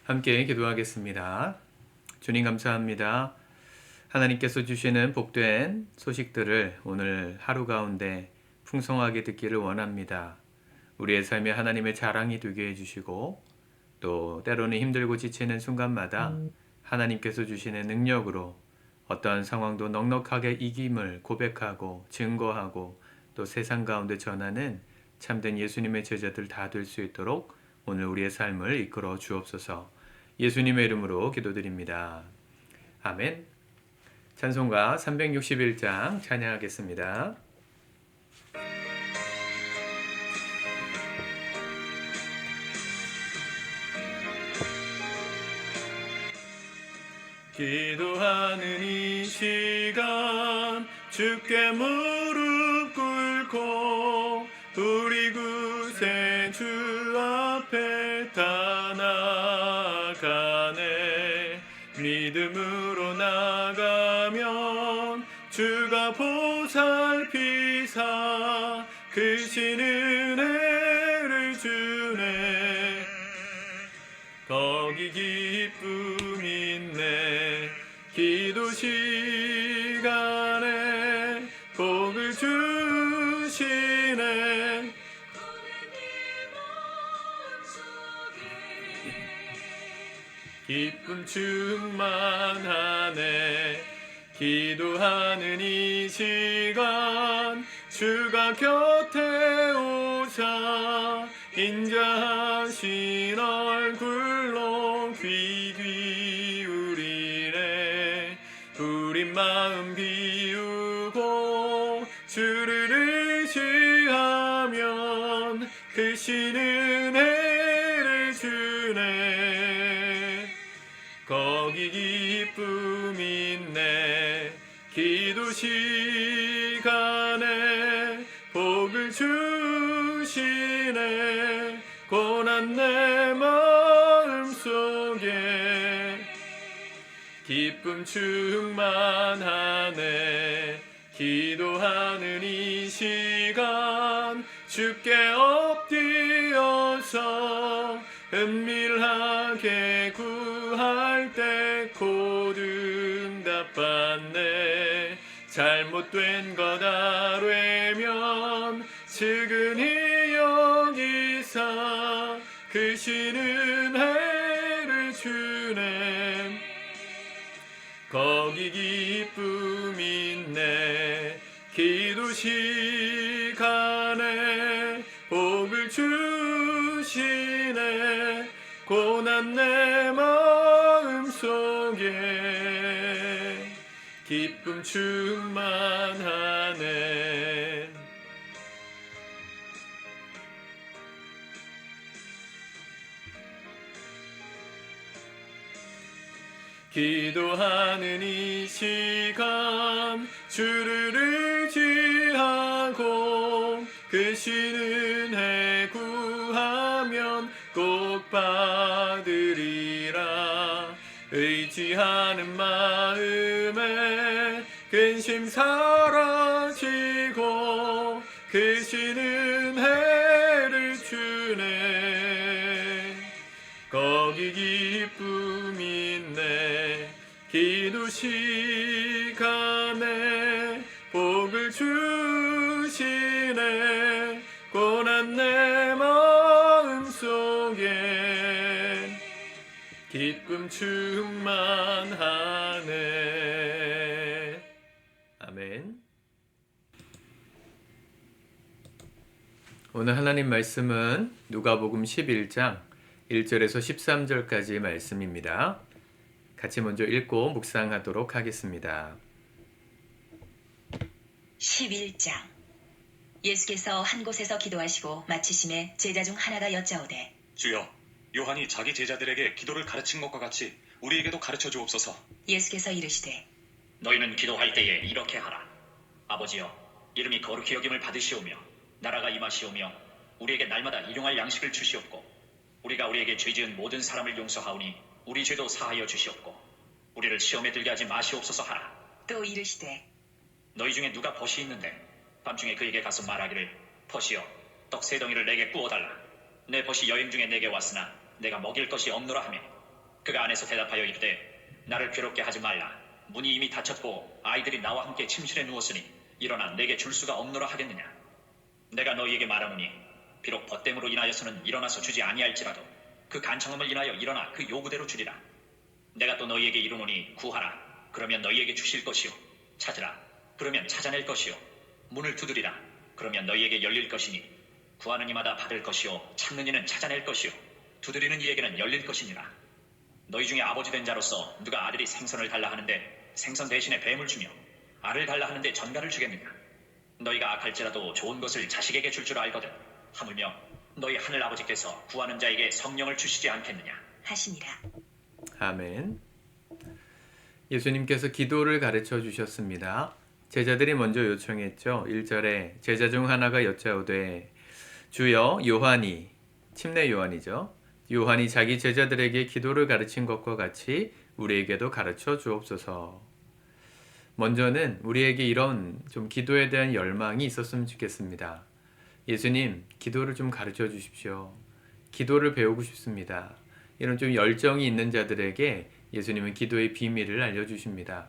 함께 기도하겠습니다. 주님 감사합니다. 하나님께서 주시는 복된 소식들을 오늘 하루 가운데 풍성하게 듣기를 원합니다. 우리의 삶에 하나님의 자랑이 되게 해주시고 또 때로는 힘들고 지치는 순간마다 하나님께서 주시는 능력으로 어떠한 상황도 넉넉하게 이김을 고백하고 증거하고 또 세상 가운데 전하는 참된 예수님의 제자들 다 될 수 있도록 오늘 우리의 삶을 이끌어 주옵소서. 예수님의 이름으로 기도드립니다. 아멘. 찬송가 361장 찬양하겠습니다. 기도하는 이 시간 주께 무릎 꿇고 우리 구세주 앞에 다 나가네. 믿음으로 나가면 주가 보살피사 크신 은혜를 주네. 거기 기쁨 있네. 기도 시간에 복을 주시네. 기쁨 충만하네. 기도하는 이 시간 주가 곁에 오사 인자하신 얼굴로 귀 기울이네. 우린 마음 비우고 주를 의지하면 크신 은혜를 주네. 거기 기쁨 있네. 기도 시간에 복을 주시네. 고난 내 마음속에 기쁨 충만하네. 기도하는 이 시간 주께 엎드려서 은밀하게 구할 때 곧 응답받네. 잘못된 것 아뢰면 측은히 여기사 크신 은혜를 주네. 거기 기쁨 있네. 기도 시간에 복을 주시네. 고난 내 마음속에 기쁨 충만하네. 기도하는 이 시간 주를 의지하고 크신 은혜 구하면 꼭 받으리라. 의지하는 마음에 근심 사라지고 크신 은혜를 주네. 거기 기쁨 있네. 기도 시간에 복을 주시네. 고난 내 마음속에 기쁨 충만하네. 아멘. 오늘 하나님 말씀은 누가복음 11장 1절에서 13절까지 말씀입니다. 같이 먼저 읽고 묵상하도록 하겠습니다. 11장. 예수께서 한 곳에서 기도하시고 마치심에 제자 중 하나가 여짜오되 주여, 요한이 자기 제자들에게 기도를 가르친 것과 같이 우리에게도 가르쳐 주옵소서. 예수께서 이르시되 너희는 기도할 때에 이렇게 하라. 아버지여, 이름이 거룩히 여김을 받으시오며 나라가 임하시오며 우리에게 날마다 일용할 양식을 주시옵고 우리가 우리에게 죄 지은 모든 사람을 용서하오니 우리 죄도 사하여 주시옵고 우리를 시험에 들게 하지 마시옵소서 하라. 또 이르시되 너희 중에 누가 벗이 있는데 밤중에 그에게 가서 말하기를 벗이여 떡 세 덩이를 내게 구워달라. 내 벗이 여행 중에 내게 왔으나 내가 먹일 것이 없노라 하매 그가 안에서 대답하여 이르되 나를 괴롭게 하지 말라. 문이 이미 닫혔고 아이들이 나와 함께 침실에 누웠으니 일어나 내게 줄 수가 없노라 하겠느냐. 내가 너희에게 말하노니 비록 벗됨으로 인하여서는 일어나서 주지 아니할지라도 그 간청함을 인하여 일어나 그 요구대로 주리라. 내가 또 너희에게 이르노니 구하라. 그러면 너희에게 주실 것이요. 찾으라. 그러면 찾아낼 것이요. 문을 두드리라. 그러면 너희에게 열릴 것이니 구하는 이마다 받을 것이요. 찾는 이는 찾아낼 것이요. 두드리는 이에게는 열릴 것이니라. 너희 중에 아버지 된 자로서 누가 아들이 생선을 달라 하는데 생선 대신에 뱀을 주며 알을 달라 하는데 전갈을 주겠느냐. 너희가 악할지라도 좋은 것을 자식에게 줄 줄 알거든. 하물며 너희 하늘 아버지께서 구하는 자에게 성령을 주시지 않겠느냐 하시니라. 아멘. 예수님께서 기도를 가르쳐 주셨습니다. 제자들이 먼저 요청했죠. 1절에 제자 중 하나가 여짜오되 주여 요한이, 침례 요한이죠. 요한이 자기 제자들에게 기도를 가르친 것과 같이 우리에게도 가르쳐 주옵소서. 먼저는 우리에게 이런 좀 기도에 대한 열망이 있었으면 좋겠습니다. 예수님, 기도를 좀 가르쳐 주십시오. 기도를 배우고 싶습니다. 이런 좀 열정이 있는 자들에게 예수님은 기도의 비밀을 알려주십니다.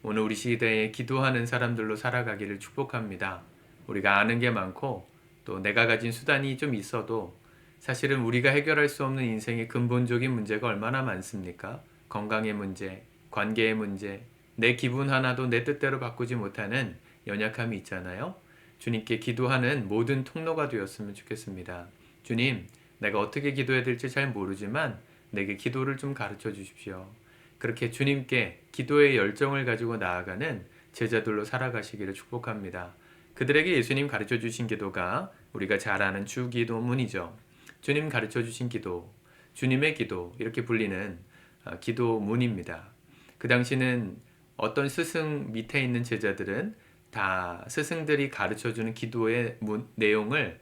오늘 우리 시대에 기도하는 사람들로 살아가기를 축복합니다. 우리가 아는 게 많고 또 내가 가진 수단이 좀 있어도 사실은 우리가 해결할 수 없는 인생의 근본적인 문제가 얼마나 많습니까? 건강의 문제, 관계의 문제, 내 기분 하나도 내 뜻대로 바꾸지 못하는 연약함이 있잖아요. 주님께 기도하는 모든 통로가 되었으면 좋겠습니다. 주님, 내가 어떻게 기도해야 될지 잘 모르지만 내게 기도를 좀 가르쳐 주십시오. 그렇게 주님께 기도의 열정을 가지고 나아가는 제자들로 살아가시기를 축복합니다. 그들에게 예수님 가르쳐 주신 기도가 우리가 잘 아는 주기도문이죠. 주님 가르쳐 주신 기도, 주님의 기도 이렇게 불리는 기도문입니다. 그 당시는 어떤 스승 밑에 있는 제자들은 다 스승들이 가르쳐주는 기도의 내용을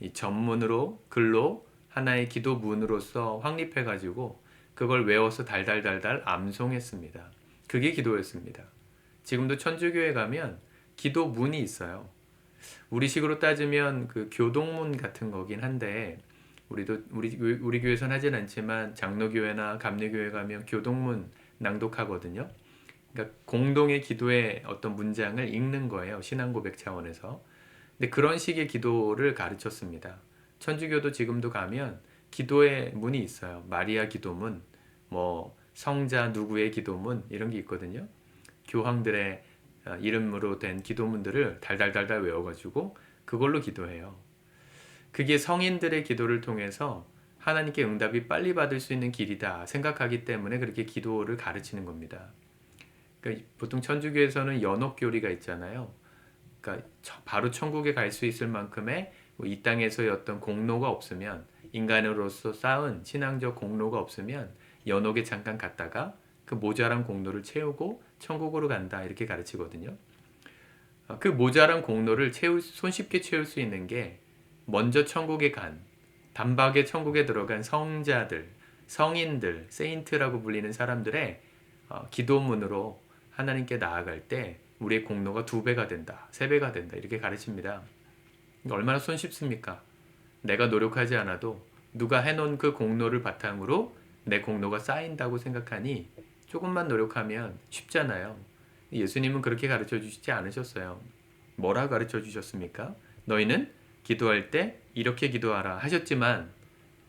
이 전문으로 글로 하나의 기도문으로서 확립해가지고 그걸 외워서 달달달달 암송했습니다. 그게 기도였습니다. 지금도 천주교에 가면 기도문이 있어요. 우리식으로 따지면 그 교동문 같은 거긴 한데 우리 교회에서는 하진 않지만 장로교회나 감리교회 가면 교동문 낭독하거든요. 그러니까 공동의 기도의 어떤 문장을 읽는 거예요. 신앙 고백 차원에서. 근데 그런 식의 기도를 가르쳤습니다. 천주교도 지금도 가면 기도의 문이 있어요. 마리아 기도문, 뭐 성자 누구의 기도문 이런 게 있거든요. 교황들의 이름으로 된 기도문들을 달달달달 외워가지고 그걸로 기도해요. 그게 성인들의 기도를 통해서 하나님께 응답이 빨리 받을 수 있는 길이다 생각하기 때문에 그렇게 기도를 가르치는 겁니다. 그러니까 보통 천주교에서는 연옥교리가 있잖아요. 그러니까 바로 천국에 갈 수 있을 만큼의 이 땅에서의 어떤 공로가 없으면, 인간으로서 쌓은 신앙적 공로가 없으면 연옥에 잠깐 갔다가 그 모자란 공로를 채우고 천국으로 간다 이렇게 가르치거든요. 그 모자란 공로를 손쉽게 채울 수 있는 게 먼저 천국에 간, 단박에 천국에 들어간 성자들, 성인들, 세인트라고 불리는 사람들의 기도문으로 하나님께 나아갈 때 우리의 공로가 2배가 된다, 3배가 된다 이렇게 가르칩니다. 얼마나 손쉽습니까? 내가 노력하지 않아도 누가 해놓은 그 공로를 바탕으로 내 공로가 쌓인다고 생각하니 조금만 노력하면 쉽잖아요. 예수님은 그렇게 가르쳐 주시지 않으셨어요. 뭐라 가르쳐 주셨습니까? 너희는 기도할 때 이렇게 기도하라 하셨지만,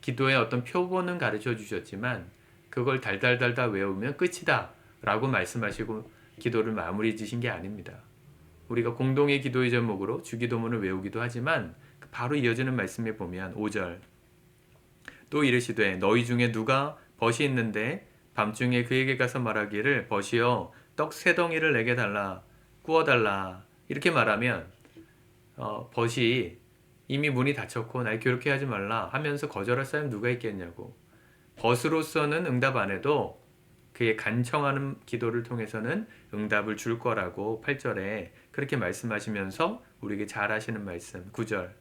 기도의 어떤 표본은 가르쳐 주셨지만 그걸 달달달달 외우면 끝이다 라고 말씀하시고 기도를 마무리 지신 게 아닙니다. 우리가 공동의 기도의 제목으로 주기도문을 외우기도 하지만 바로 이어지는 말씀에 보면 5절 또 이르시되 너희 중에 누가 벗이 있는데 밤중에 그에게 가서 말하기를 벗이여 떡 3덩이를 내게 달라, 구워달라 이렇게 말하면 벗이 이미 문이 닫혔고 날 괴롭게 하지 말라 하면서 거절할 사람이 누가 있겠냐고. 벗으로서는 응답 안 해도 그의 간청하는 기도를 통해서는 응답을 줄 거라고 8절에 그렇게 말씀하시면서 우리에게 잘 하시는 말씀 9절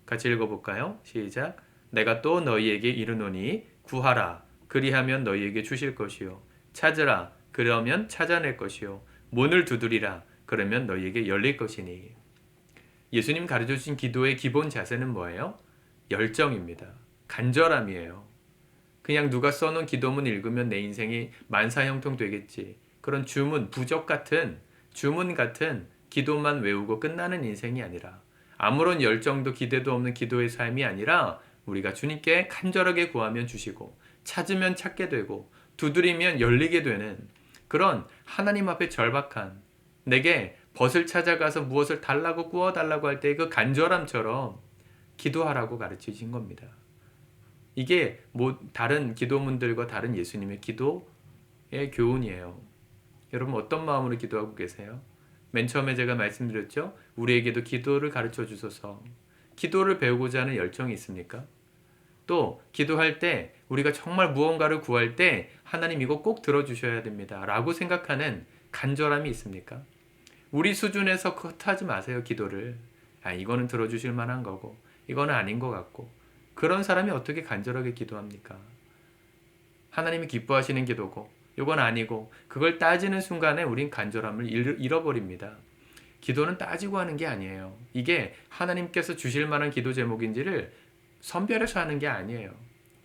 같이 읽어볼까요? 시작. 내가 또 너희에게 이르노니 구하라 그리하면 너희에게 주실 것이요 찾으라 그러면 찾아낼 것이요 문을 두드리라 그러면 너희에게 열릴 것이니. 예수님 가르쳐주신 기도의 기본 자세는 뭐예요? 열정입니다. 간절함이에요. 그냥 누가 써놓은 기도문 읽으면 내 인생이 만사형통 되겠지. 그런 부적 같은 주문 같은 기도만 외우고 끝나는 인생이 아니라 아무런 열정도 기대도 없는 기도의 삶이 아니라 우리가 주님께 간절하게 구하면 주시고 찾으면 찾게 되고 두드리면 열리게 되는 그런 하나님 앞에 절박한 내게 벗을 찾아가서 무엇을 달라고 구워달라고 할 때 그 간절함처럼 기도하라고 가르치신 겁니다. 이게 다른 기도문들과 다른 예수님의 기도의 교훈이에요. 여러분 어떤 마음으로 기도하고 계세요? 맨 처음에 제가 말씀드렸죠? 우리에게도 기도를 가르쳐 주소서. 기도를 배우고자 하는 열정이 있습니까? 또 기도할 때 우리가 정말 무언가를 구할 때 하나님 이거 꼭 들어주셔야 됩니다 라고 생각하는 간절함이 있습니까? 우리 수준에서 컷하지 마세요. 기도를. 이거는 들어주실 만한 거고 이거는 아닌 것 같고 그런 사람이 어떻게 간절하게 기도합니까? 하나님이 기뻐하시는 기도고 이건 아니고 그걸 따지는 순간에 우린 간절함을 잃어버립니다. 기도는 따지고 하는 게 아니에요. 이게 하나님께서 주실 만한 기도 제목인지를 선별해서 하는 게 아니에요.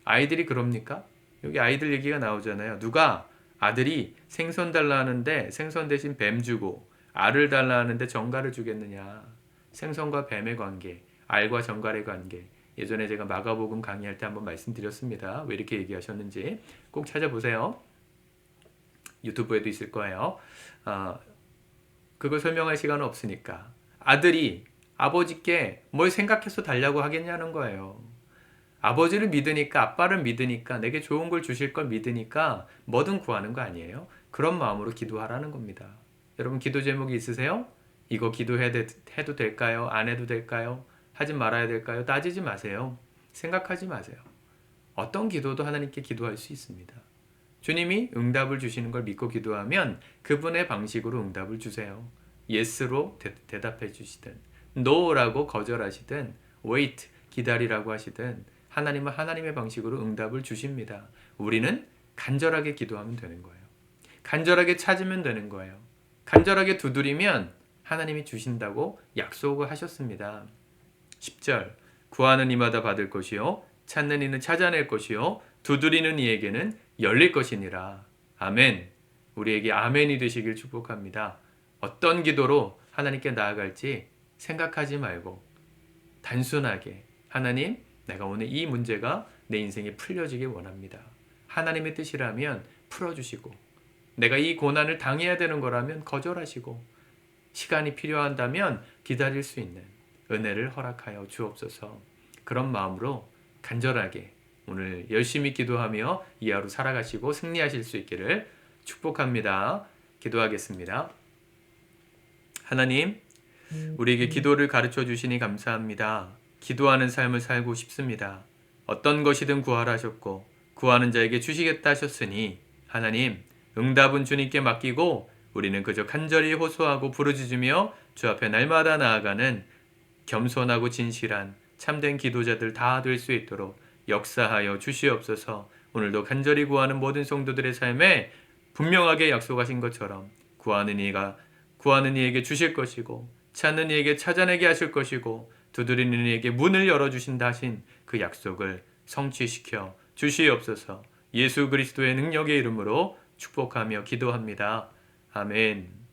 아이들이 그럽니까? 여기 아이들 얘기가 나오잖아요. 누가 아들이 생선 달라 하는데 생선 대신 뱀 주고 알을 달라 하는데 정갈을 주겠느냐. 생선과 뱀의 관계, 알과 정갈의 관계. 예전에 제가 마가복음 강의할 때 한번 말씀드렸습니다. 왜 이렇게 얘기하셨는지 꼭 찾아보세요. 유튜브에도 있을 거예요. 그걸 설명할 시간은 없으니까 아들이 아버지께 뭘 생각해서 달라고 하겠냐는 거예요. 아버지를 믿으니까 아빠를 믿으니까 내게 좋은 걸 주실 걸 믿으니까 뭐든 구하는 거 아니에요? 그런 마음으로 기도하라는 겁니다. 여러분 기도 제목이 있으세요? 이거 기도해도 될까요? 안 해도 될까요? 하지 말아야 될까요? 따지지 마세요. 생각하지 마세요. 어떤 기도도 하나님께 기도할 수 있습니다. 주님이 응답을 주시는 걸 믿고 기도하면 그분의 방식으로 응답을 주세요. yes로 대답해 주시든 no라고 거절하시든 wait 기다리라고 하시든 하나님은 하나님의 방식으로 응답을 주십니다. 우리는 간절하게 기도하면 되는 거예요. 간절하게 찾으면 되는 거예요. 간절하게 두드리면 하나님이 주신다고 약속을 하셨습니다. 10절 구하는 이마다 받을 것이요 찾는 이는 찾아낼 것이요 두드리는 이에게는 열릴 것이니라. 아멘. 우리에게 아멘이 되시길 축복합니다. 어떤 기도로 하나님께 나아갈지 생각하지 말고 단순하게 하나님 내가 오늘 이 문제가 내 인생에 풀려지길 원합니다. 하나님의 뜻이라면 풀어주시고 내가 이 고난을 당해야 되는 거라면 거절하시고 시간이 필요한다면 기다릴 수 있는 은혜를 허락하여 주옵소서. 그런 마음으로 간절하게 오늘 열심히 기도하며 이 하루 살아가시고 승리하실 수 있기를 축복합니다. 기도하겠습니다. 하나님, 우리에게 기도를 가르쳐 주시니 감사합니다. 기도하는 삶을 살고 싶습니다. 어떤 것이든 구하라 하셨고 구하는 자에게 주시겠다 하셨으니 하나님, 응답은 주님께 맡기고 우리는 그저 간절히 호소하고 부르짖으며 주 앞에 날마다 나아가는 겸손하고 진실한 참된 기도자들 다 될 수 있도록 역사하여 주시옵소서. 오늘도 간절히 구하는 모든 성도들의 삶에 분명하게 약속하신 것처럼 구하는 이에게 주실 것이고 찾는 이에게 찾아내게 하실 것이고 두드리는 이에게 문을 열어주신다 하신 그 약속을 성취시켜 주시옵소서. 예수 그리스도의 능력의 이름으로 축복하며 기도합니다. 아멘.